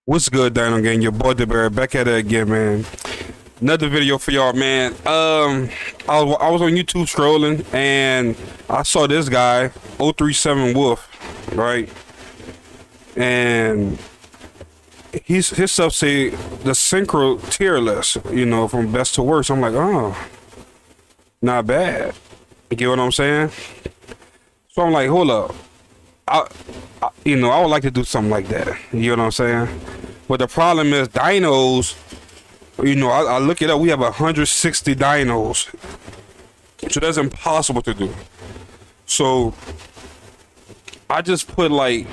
What's good, Dino Gang? Your boy the Bear back at it again, man. Another video for y'all, man. I was on YouTube scrolling and I saw this guy, 037 Wolf, right? And his stuff say the synchro tier list, from best to worst. I'm like, oh, not bad. You get what I'm saying? So I'm like, hold up. I would like to do something like that. You know what I'm saying? But the problem is dinos, I look it up, we have 160 dinos. So that's impossible to do. So I just put like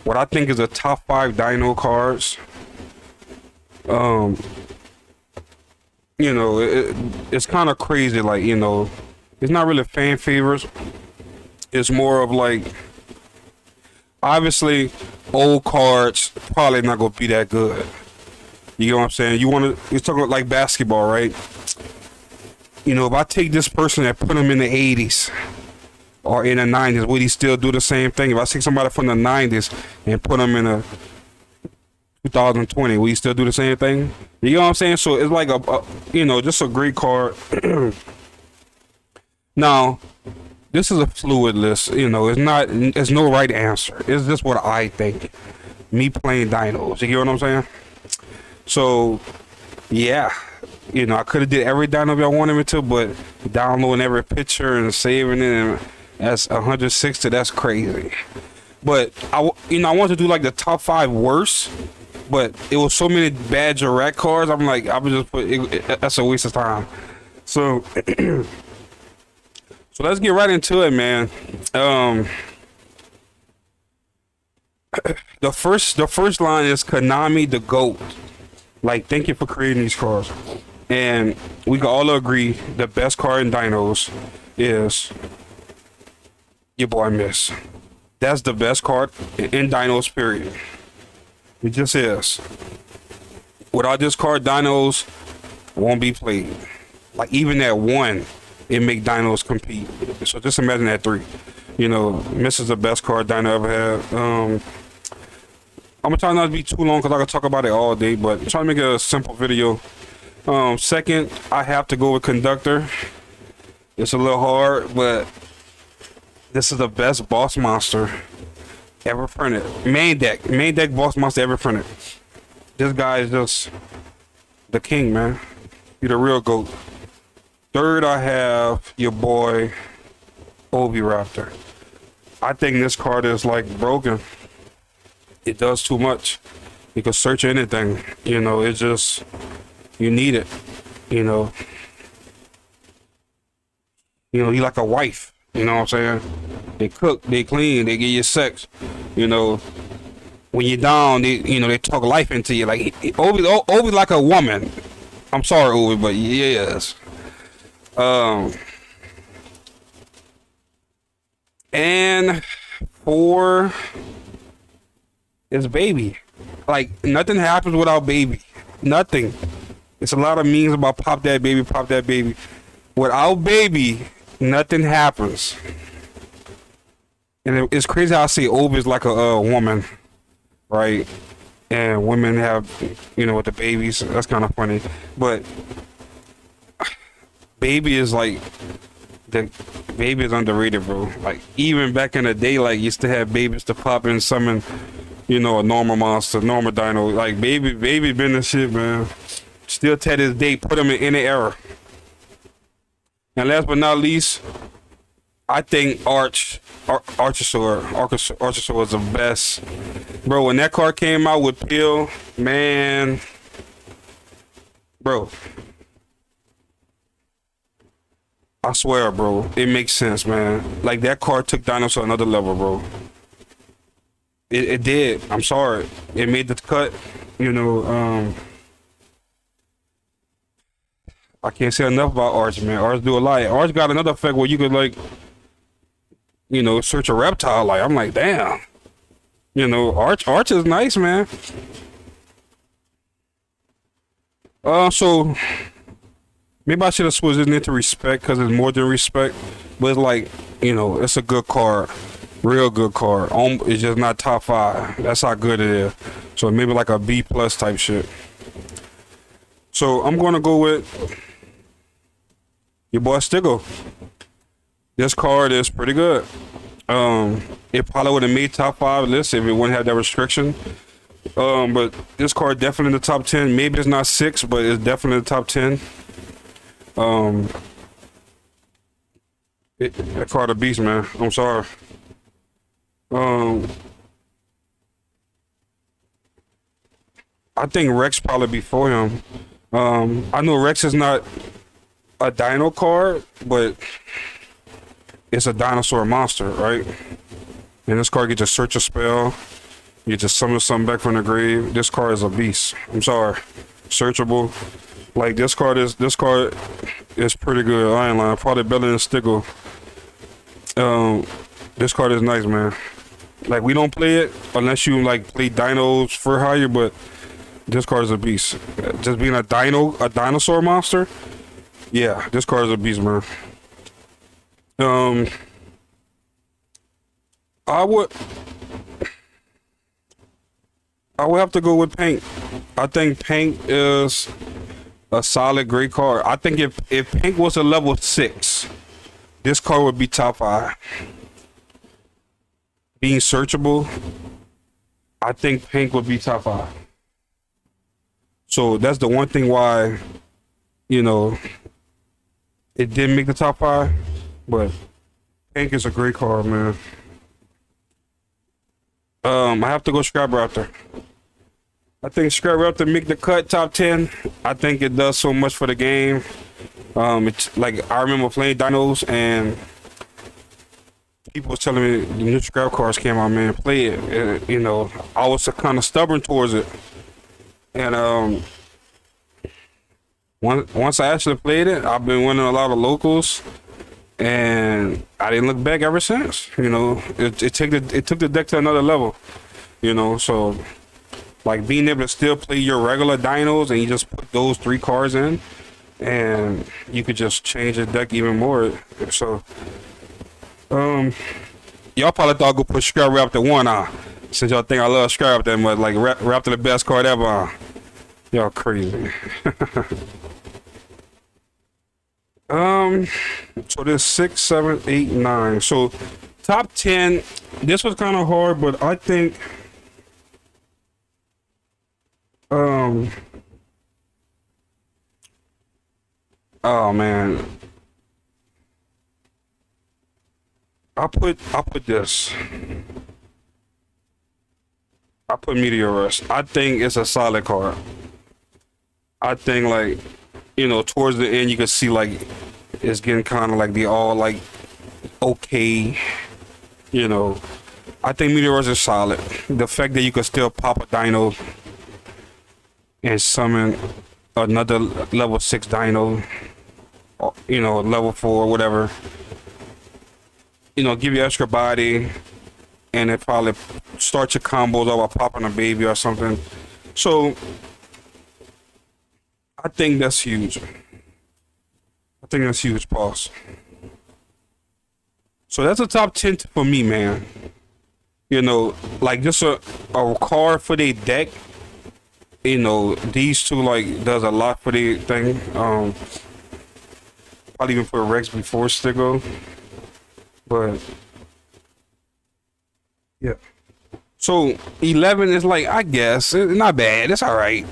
what I think is a top 5 dino cards. It's kind of crazy, like, it's not really fan favorites. It's more of like, obviously, old cards probably not gonna be that good. You know what I'm saying? You're talking about like basketball, right? If I take this person and put him in the 80s or in the 90s, would he still do the same thing? If I take somebody from the 90s and put him in a 2020, will he still do the same thing? You know what I'm saying? So it's like just a great card. Now, this is a fluid list, it's no right answer. It's just what I think. Me playing dinos, you get what I'm saying? So, yeah, I could have did every dino if I wanted me to, but downloading every picture and saving it, and that's 160, that's crazy. But, I want to do like the top 5 worst, but it was so many bad direct cards, I'm like, I would just put, that's a waste of time. So, so let's get right into it, man. The first line is Konami the GOAT. Like, thank you for creating these cards. And we can all agree the best card in Dinos is your boy Miss. That's the best card in Dinos, period. It just is. Without this card, Dinos won't be played. Like, even at 1, it make dinos compete. So just imagine that 3. Miss is the best card dino ever had. I'm gonna try not to be too long because I can talk about it all day, but I'm trying to make a simple video. Second, I have to go with Conductor. It's a little hard, but this is the best boss monster ever printed. Main deck boss monster ever printed. This guy is just the king, man. He's the real GOAT. Third, I have your boy Oviraptor. I think this card is like broken. It does too much. You can search anything. It's just, you need it. You like a wife. You know what I'm saying? They cook, they clean, they give you sex. When you're down, they talk life into you. Like Ovi like a woman. I'm sorry, Ovi, but yes. And 4 is Baby. Like, nothing happens without Baby. Nothing. It's a lot of memes about pop that baby, pop that baby. Without Baby, nothing happens. And it's crazy how I say Obi is like a woman, right? And women have, with the babies. That's kind of funny. But Baby is like, the Baby is underrated, bro. Like, even back in the day, like, used to have babies to pop in, summon, a normal monster, normal dino. Like, baby been the shit, man. Still to this day, put him in any era. And last but not least, I think Archosaur was the best. Bro, when that card came out with Peel, man, bro, I swear, bro, it makes sense, man. Like, that card took Dinosaur to another level, bro. It did. I'm sorry. It made the cut. I can't say enough about Arch, man. Arch do a lot. Arch got another effect where you could, like, search a reptile. Like, I'm like, damn. Arch is nice, man. So maybe I should have switched it into respect because it's more than respect. But it's like, it's a good card. Real good card. It's just not top 5. That's how good it is. So maybe like a B plus type shit. So I'm gonna go with your boy Stigo. This card is pretty good. It probably would have made top 5 list if it wouldn't have that restriction. But this card definitely in the top 10. Maybe it's not 6, but it's definitely in the top 10. That card a beast, man. I'm sorry. I think Rex probably before him. I know Rex is not a dino card, but it's a dinosaur monster, right? And this card gets to search a spell. You just summon something back from the grave. This card is a beast. I'm sorry. Searchable. Like this card is pretty good. I ain't lying. Probably better than Stickle. This card is nice, man. Like we don't play it unless you like play dinos for hire, but this card is a beast. Just being a dinosaur monster. Yeah, this card is a beast, man. I would have to go with Pink. I think Pink is a solid great card. I think if Pink was a level 6, this card would be top 5. Being searchable, I think Pink would be top 5. So that's the one thing why, you know, it didn't make the top 5. But Pink is a great card, man. I have to go Scrap Raptor. I think Scrap Raptor make the cut top 10. I think it does so much for the game. It's like I remember playing Dinos and people was telling me the new Scrap cards came out, man. Play it. And, you know, I was kind of stubborn towards it. And once I actually played it, I've been winning a lot of locals. And I didn't look back ever since. You know, it took the deck to another level. You know, so like being able to still play your regular dinos and you just put those 3 cards in, and you could just change the deck even more. So, y'all probably thought I would put Scrap Raptor 1 since y'all think I love Scrap Raptor, but like Raptor the best card ever. Y'all crazy. So there's 6, 7, 8, 9. So top 10. This was kind of hard, but I think oh man, I put this. I put Meteor Rush. I think it's a solid card. I think like, you know, towards the end you can see like it's getting kind of like the all like okay, you know. I think Meteor Rush is solid. The fact that you can still pop a dino and summon another level 6 dino, you know, level 4, whatever, you know, give you extra body, and it probably start your combos off by popping a baby or something. So I think that's huge. I think that's huge, pause. So that's a top 10 for me, man. You know, like just a card for their deck. You know, these two like does a lot for their thing. Probably even put Rex before Stigo. But yeah. So 11 is like, I guess it's not bad. It's all right.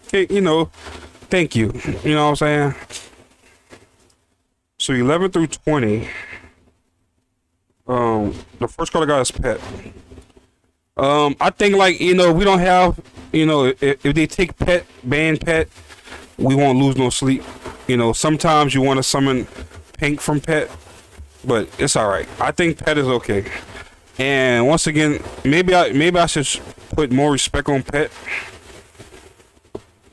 Okay, you know, thank you. You know what I'm saying? So 11 through 20. The first card I got is Pet. I think like, you know, we don't have, you know, if they take Pet, ban Pet, we won't lose no sleep. You know, sometimes you want to summon Pink from Pet, but it's all right. I think Pet is okay. And once again, maybe I should put more respect on Pet.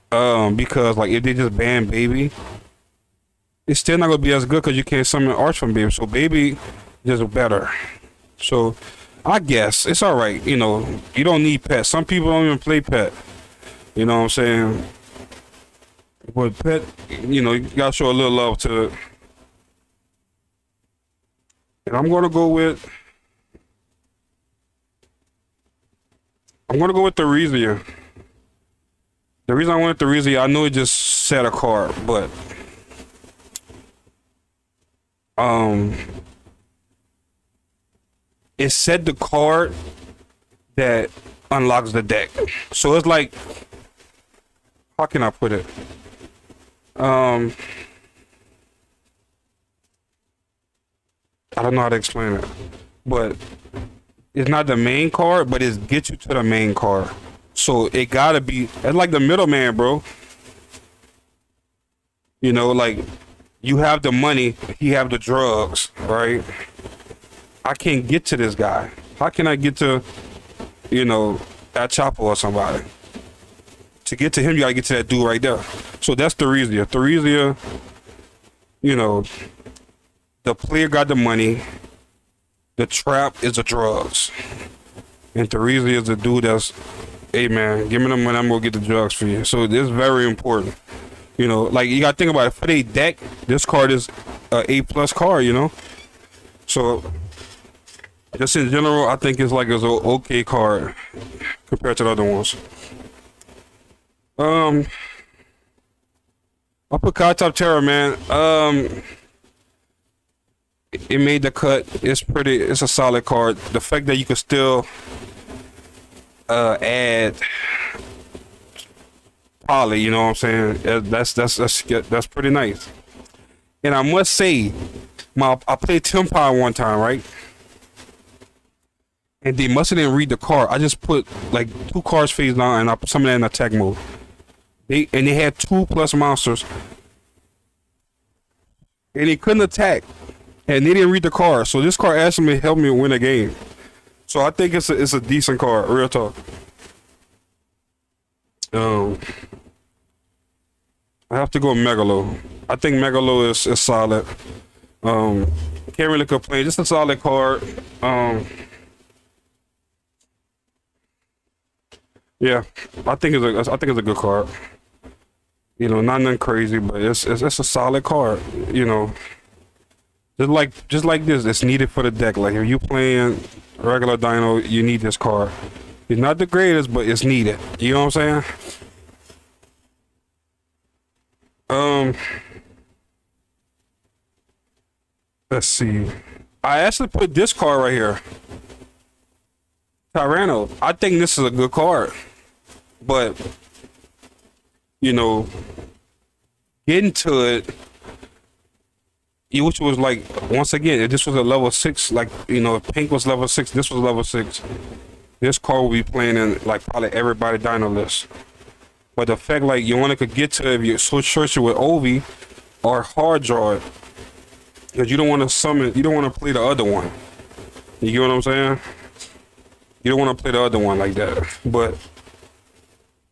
Because like if they just ban Baby, it's still not gonna be as good because you can't summon Arch from Baby. So Baby is better. So I guess it's all right. You know, you don't need Pet. Some people don't even play Pet. You know what I'm saying? But Pet, you know, you gotta show a little love to it. And I'm gonna go with I'm gonna go with Theresia. The reason I went with Theresia, I know it just said a card, but um, it said the card that unlocks the deck. So it's like, how can I put it? Um, I don't know how to explain it, but it's not the main card, but it gets you to the main card. So it gotta be, it's like the middleman, bro. You know, like you have the money, he have the drugs, right? I can't get to this guy. How can I get to, you know, that chopper or somebody? To get to him, you gotta get to that dude right there. So that's Theresia. Theresia, you know, the player got the money. The trap is the drugs. And Theresia is the dude that's, hey man, give me the money, I'm gonna get the drugs for you. So this is very important. You know, like you gotta think about it. For their deck, this card is a A+ card, you know? So just in general, I think it's like it's an okay card compared to the other ones. I put Kai Top Terror, man. It made the cut. It's pretty. It's a solid card. The fact that you could still add poly, you know what I'm saying? That's pretty nice. And I must say, I played Tempire one time, right? And they must have didn't read the card. I just put like 2 cards face down and I put some of that in attack mode. They had 2+ monsters, and they couldn't attack, and they didn't read the card. So this card actually helped me win a game. So I think it's a decent card, real talk. I have to go Megalo. I think Megalo is solid. Can't really complain. Just a solid card. Yeah, I think it's a good card. You know, not nothing crazy, but it's a solid card. You know, just like this, it's needed for the deck. Like if you playing regular Dino, you need this card. It's not the greatest, but it's needed. You know what I'm saying? Let's see. I actually put this card right here, Tyranno. I think this is a good card, but you know, getting to it, which was like, once again, if this was a level 6, like, you know, if Pink was level 6, this was level 6, this card will be playing in like probably everybody Dino list. But the fact like you only could get to it if you switch it with Ovi or hard draw it, because you don't want to summon, you don't want to play the other one. You get what I'm saying? You don't want to play the other one like that. But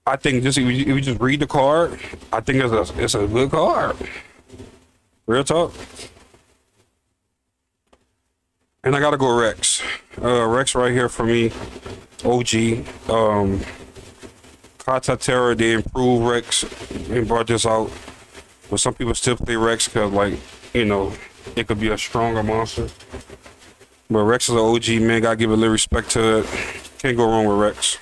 I think just if you just read the card, I think it's a good card. Real talk. And I gotta go Rex. Rex right here for me. OG. Kata Terror, they improved Rex and brought this out. But some people still play Rex because, like, you know, it could be a stronger monster. But Rex is an OG, man. Gotta give a little respect to it. Can't go wrong with Rex.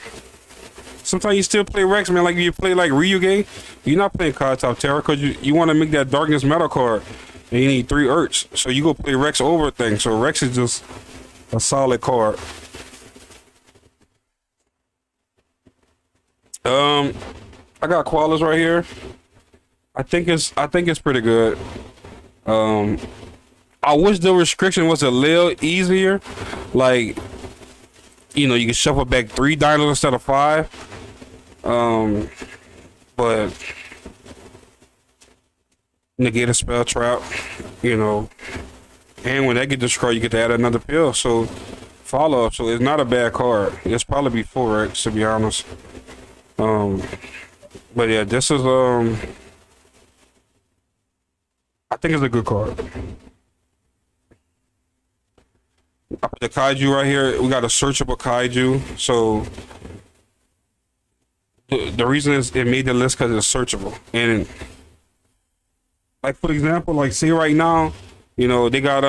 Sometimes you still play Rex, man. Like you play like YUGIOH, you're not playing Kai Top Terror because you want to make that Darkness Metal card, and you need 3 Urts. So you go play Rex over things. So Rex is just a solid card. I got Koalas right here. I think it's pretty good. I wish the restriction was a little easier. Like, you know, you can shuffle back 3 dinos instead of 5. But negate a spell trap, you know, and when that get destroyed, you get to add another pill. So follow up. So it's not a bad card. It's probably be 4X to be honest. But yeah, this is I think it's a good card. I put the kaiju right here. We got a searchable kaiju. So the reason is it made the list because it's searchable. And like for example, like say right now, you know, they got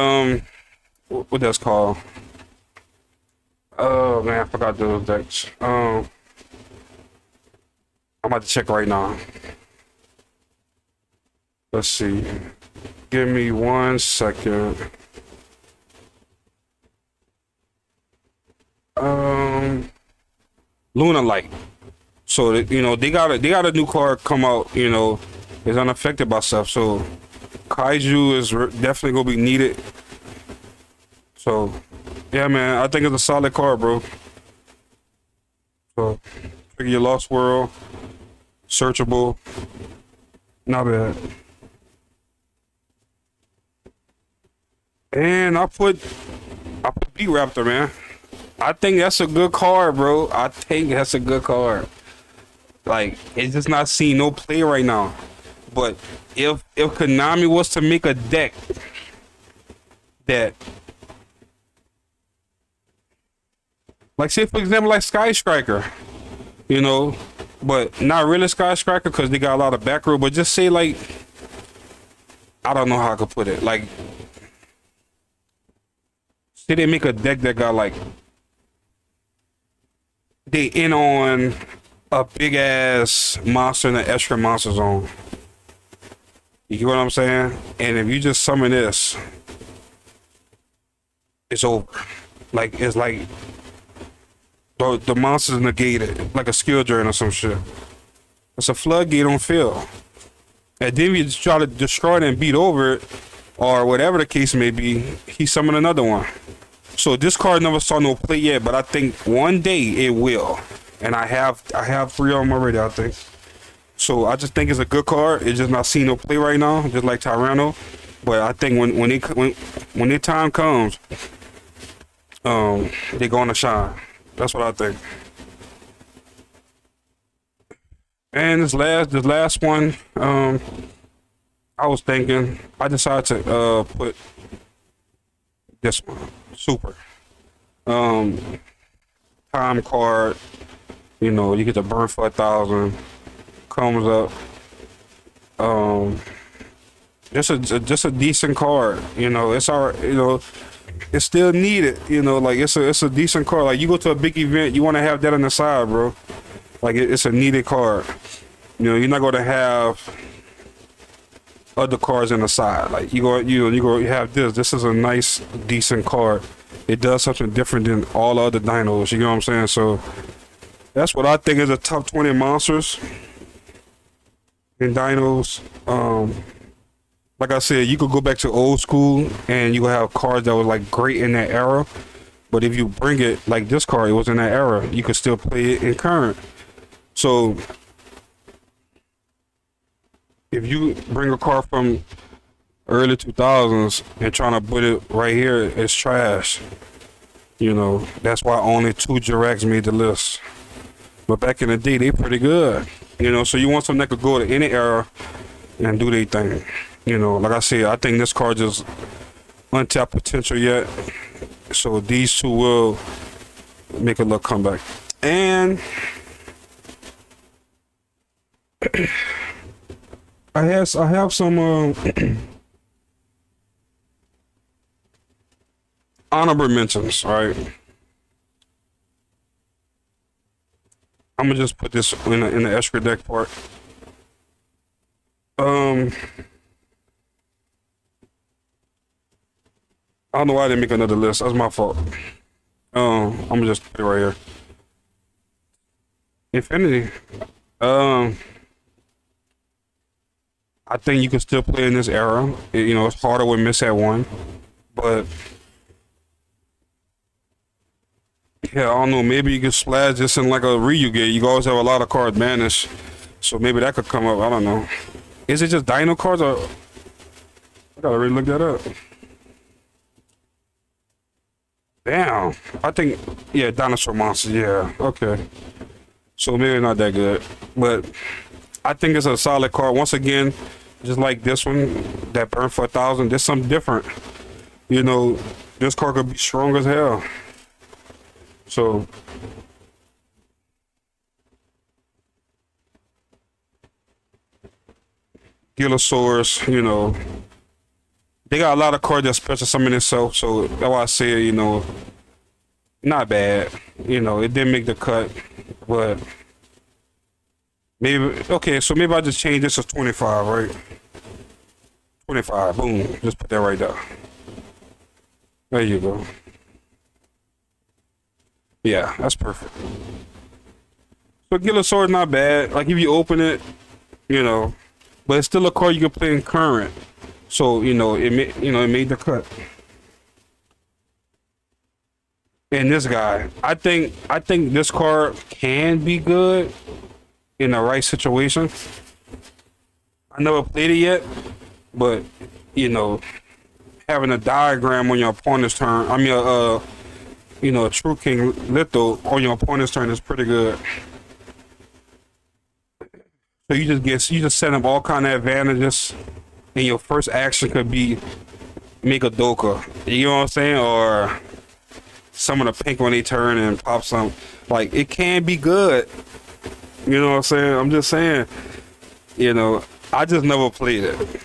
what that's called. Oh man, I forgot those decks. I'm about to check right now. Let's see. Give me 1 second. Luna Light. So you know they got a new card come out. You know, is unaffected by stuff. So Kaiju is definitely gonna be needed. So yeah, man, I think it's a solid card, bro. So figure your Lost World, searchable, not bad. And I put B Raptor, man. I think that's a good card, bro. I think that's a good card. Like, it's just not seeing no play right now. But if Konami was to make a deck that, like, say for example, like Sky Striker, you know, but not really Sky Striker because they got a lot of back row. But just say like, I don't know how I could put it. Like, say they make a deck that got like, they in on a big ass monster in an extra monster zone. You get what I'm saying? And if you just summon this, it's over. Like, it's like the monster's negated, like a skill drain or some shit. It's a floodgate on field. And then you just try to destroy it and beat over it, or whatever the case may be, he summoned another one. So this card never saw no play yet, but I think one day it will. And I have 3 of them already, I think. So I just think it's a good card. It's just not seeing no play right now, just like Tyranno. But I think when their time comes, they're gonna shine. That's what I think. And this last one, I was thinking, I decided to put this one, Super. Time card. You know, you get the burn for 1,000. Comes up. Just a decent card. You know, it's our. You know, it's still needed. You know, like it's a decent card. Like you go to a big event, you want to have that on the side, bro. Like it's a needed card. You know, you're not gonna have other cards on the side. Like you have this. This is a nice, decent card. It does something different than all other dinos. You know what I'm saying? So that's what I think is the top 20 monsters in dinos. Like I said, you could go back to old school and you could have cards that were like great in that era. But if you bring it like this card, it was in that era, you could still play it in current. So if you bring a card from early 2000s and trying to put it right here, it's trash. You know, that's why only 2 Jiracs made the list. But back in the day, they pretty good. You know, so you want something that could go to any era and do their thing. You know, like I said, I think this card just untapped potential yet. So these 2 will make a little comeback. And I have some honorable mentions, right? I'm gonna just put this in the extra deck part. I don't know why I didn't make another list. That's my fault. I'm gonna just put it right here. Infinity. I think you can still play in this era. You know, it's harder with Miss at 1, but yeah, I don't know. Maybe you could splash this in like a Ryugi. You always have a lot of cards banished, so maybe that could come up. I don't know. Is it just Dino cards, or I gotta really look that up? Damn, I think yeah, Dinosaur monsters. Yeah, okay. So maybe not that good, but I think it's a solid card. Once again, just like this one that burned for 1,000. There's something different. You know, this card could be strong as hell. So Gilosaurus, you know, they got a lot of cards that special summon itself. So that's why I say, you know, not bad. You know, it didn't make the cut, but Maybe, okay, so maybe I just change this to 25, right? 25, boom. Just put that right there. There you go. Yeah, that's perfect. So Dinosaur is not bad. Like if you open it, you know, but it's still a card you can play in current. So it made the cut. And this guy, I think this card can be good in the right situation. I never played it yet, but you know, having a diagram on your opponent's turn, I mean, a True King Litho on your opponent's turn is pretty good. So you just set up all kind of advantages, and your first action could be make a Doka. You know what I'm saying? Or summon a pink when they turn and pop some. Like it can be good. You know what I'm saying? I'm just saying. I just never played it.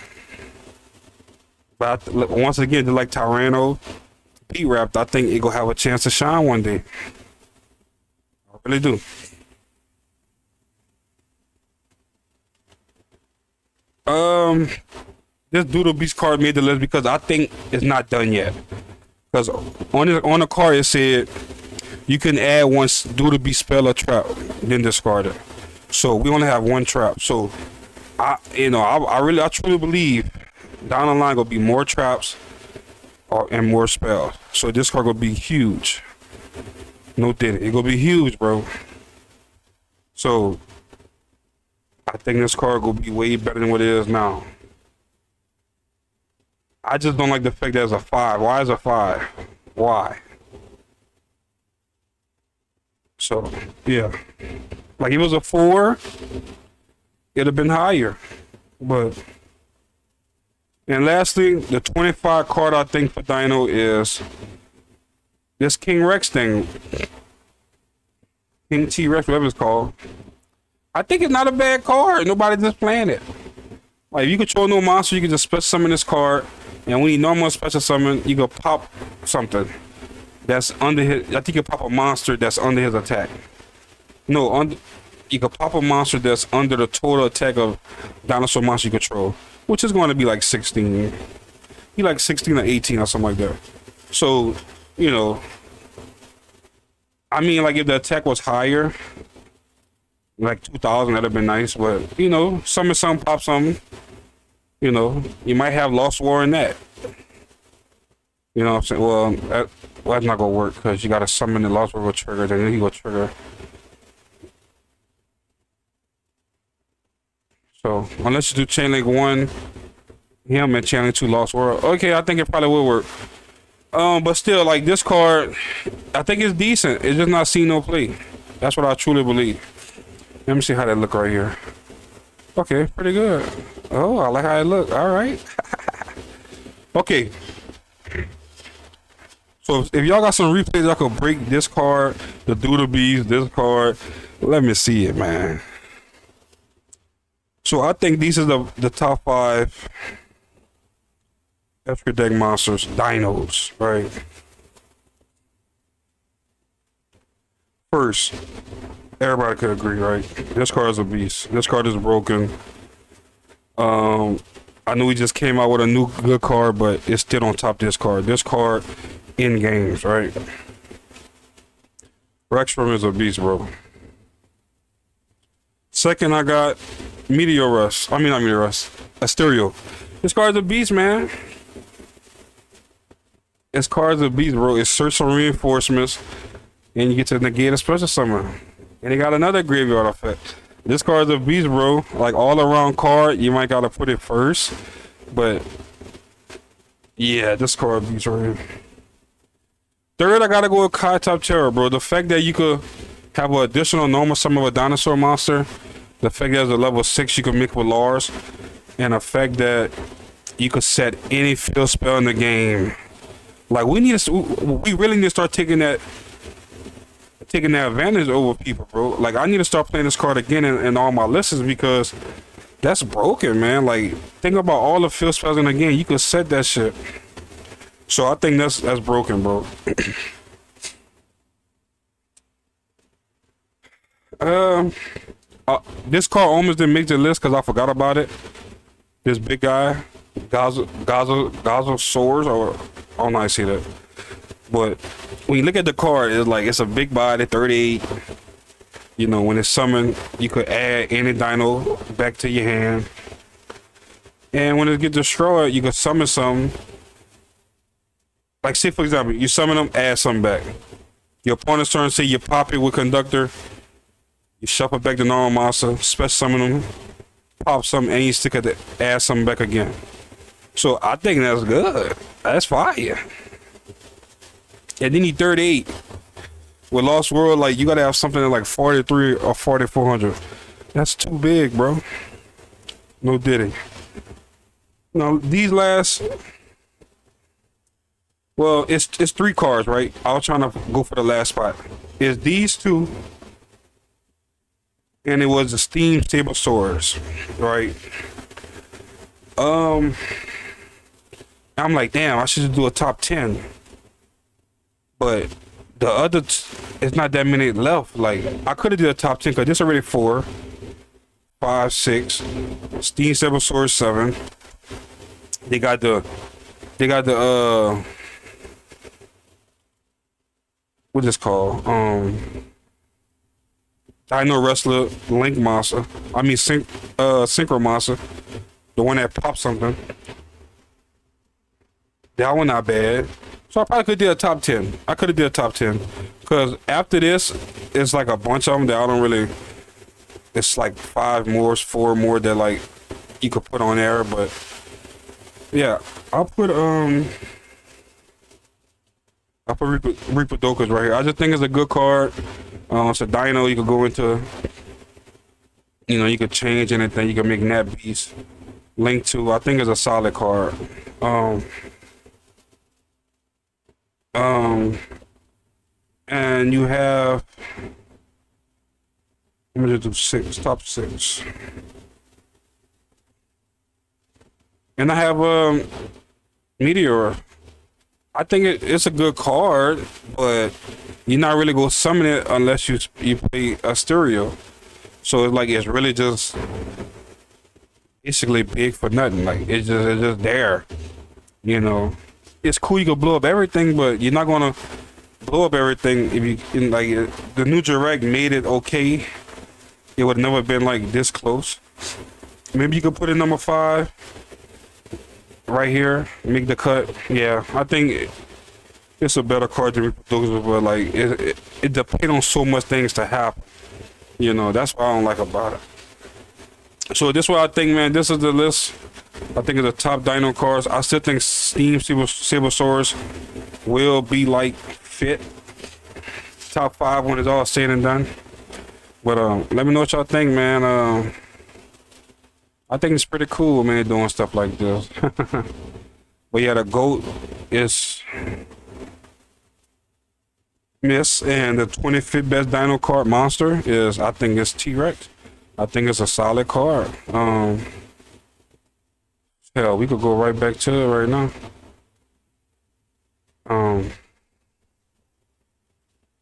But once again, just like Tyranno, Beat Rap, I think it gonna have a chance to shine one day. I really do. Um, this Doodle Beast card made the list because I think it's not done yet. Because on the card it said you can add one Doodle Beast spell or trap, then discard it. So we only have one trap. So I truly believe down the line gonna be more traps and more spells. So this card gonna be huge. No did it. It gonna be huge, bro. So I think this card gonna be way better than what it is now. I just don't like the fact that it's a 5. Why is it a 5? Why? So yeah. Like if it was a 4, it'd have been higher. But and lastly, the 25 card I think for Dino is this King Rex thing. King T Rex, whatever it's called. I think it's not a bad card. Nobody just playing it. Like if you control no monster, you can just special summon this card. And when you normal special summon, you can pop something that's under his. I think you can pop a monster that's under his attack. No, you can pop a monster that's under the total attack of dinosaur monster you control, which is going to be like 16. Be like 16 or 18 or something like that. So, I mean, like if the attack was higher, like 2,000, that'd have been nice. But summon some, pop some. You might have Lost War in that. You know what I'm saying? Well, that's not gonna work because you gotta summon the Lost War with trigger, then he will trigger. So unless you do Chain Link 1, him and Chain Link 2 Lost War. Okay, I think it probably will work. But still, like this card, I think it's decent. It's just not seen no play. That's what I truly believe. Let me see how that look right here. Okay, pretty good. Oh, I like how it look. All right. Okay. So if y'all got some replays, I could break this card, the Doodle Beast, this card. Let me see it, man. So I think these are the top 5 extra deck monsters, dinos, right? First, everybody could agree, right? This card is a beast. This card is broken. I know we just came out with a new good card, but it's still on top of this card. This card in games, right? Rexstrom is a beast, bro. Second, I got Meteor Rush. I mean, not Meteor Rush. Asterio. This card's a beast, man. This card's a beast, bro. It search for reinforcements, and you get to negate a special summon. And it got another graveyard effect. This card's a beast, bro. Like all around card, you might gotta put it first. But yeah, this card beats right here. Third, I gotta go with Kai Top Terror, bro. The fact that you could have an additional normal summon of a dinosaur monster, the fact that there's a level 6 you can make with Lars, and the fact that you could set any field spell in the game. Like we really need to start taking that advantage over people, bro. Like I need to start playing this card again in all my lists because that's broken, man. Like think about all the field spells in the game. You could set that shit. So I think that's broken, bro. This car almost didn't make the list because I forgot about it. This big guy, Gaza Swords, or I don't know how I see that. But when you look at the car, it's like it's a big body, 38. You know, when it's summoned, you could add any dino back to your hand. And when it gets destroyed, you could summon some. Like, say for example, you summon them, add something back. Your opponent's turn, say you pop it with Conductor. You shuffle back the normal monster, special summon them, pop something, and you stick it to add something back again. So I think that's good. That's fire. And then you 38. With Lost World, like, you gotta have something like 43 or 4400. That's too big, bro. No diddy. Now these last, well, it's 3 cards, right? I was trying to go for the last spot. It's these 2, and it was the Steam Stable Swords, right? I'm like, damn, I should do a top 10, but the other, it's not that many left. Like, I could have did a top 10 because this already 4, 5, 6, Steam Stable Swords 7. They got the what is called? Dino Wrestler Link Monster. I mean Synchro Monster. The one that pops something. That one not bad. So I probably could do a top 10. I could have did a top 10. Cause after this, it's like a bunch of them that I don't really, it's like 5 more, 4 more that like you could put on there, but yeah, I'll put Reaper Dokas right here. I just think it's a good card. It's a dino you could go into. You know, you could change anything. You can make Nat Beast. Link to. I think it's a solid card. And you have. Let me just do 6. Top 6. And I have Meteor. I think it's a good card, but you're not really gonna summon it unless you play a stereo. So it's like it's really just basically big for nothing. Like it's just there. You know, it's cool. You can blow up everything, but you're not gonna blow up everything if you like. The new direct made it okay. It would never been like this close. Maybe you could put it number 5. Right here, make the cut. Yeah, I think it's a better card to reproduce, but like it depends on so much things to happen. You know, that's what I don't like about it. So this is what I think, man. This is the list. I think it's the top dino cards. I still think Steam Sabersaurus will be like fit top 5 when it's all said and done. But let me know what y'all think, man. I think it's pretty cool, man, doing stuff like this. But yeah, the GOAT is Miss, and the 25th best dino card monster is, I think it's T-Rex. I think it's a solid card. Hell, we could go right back to it right now.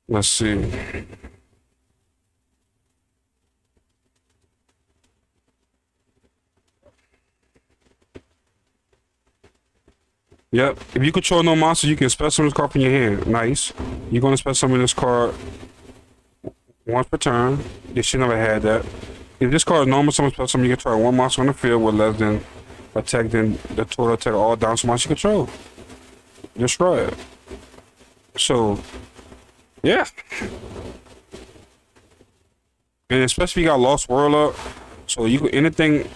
Let's see. Yep. If you control no monster, you can special this card from your hand. Nice. You're gonna special summon this card once per turn. You should never had that. If this card is normal summon special summon, you can try 1 monster on the field with less than attack than the total attack all down to monster you control. Destroy it. So yeah. And especially if you got Lost World up. So you can anything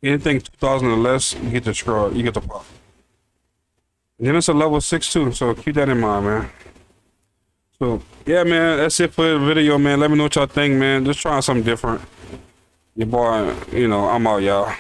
2000 or less, you get destroyed. You get the pop. And then it's a level 6 too, so keep that in mind, man. So yeah, man, that's it for the video, man. Let me know what y'all think, man. Just trying something different. Your boy, you know, I'm out, y'all.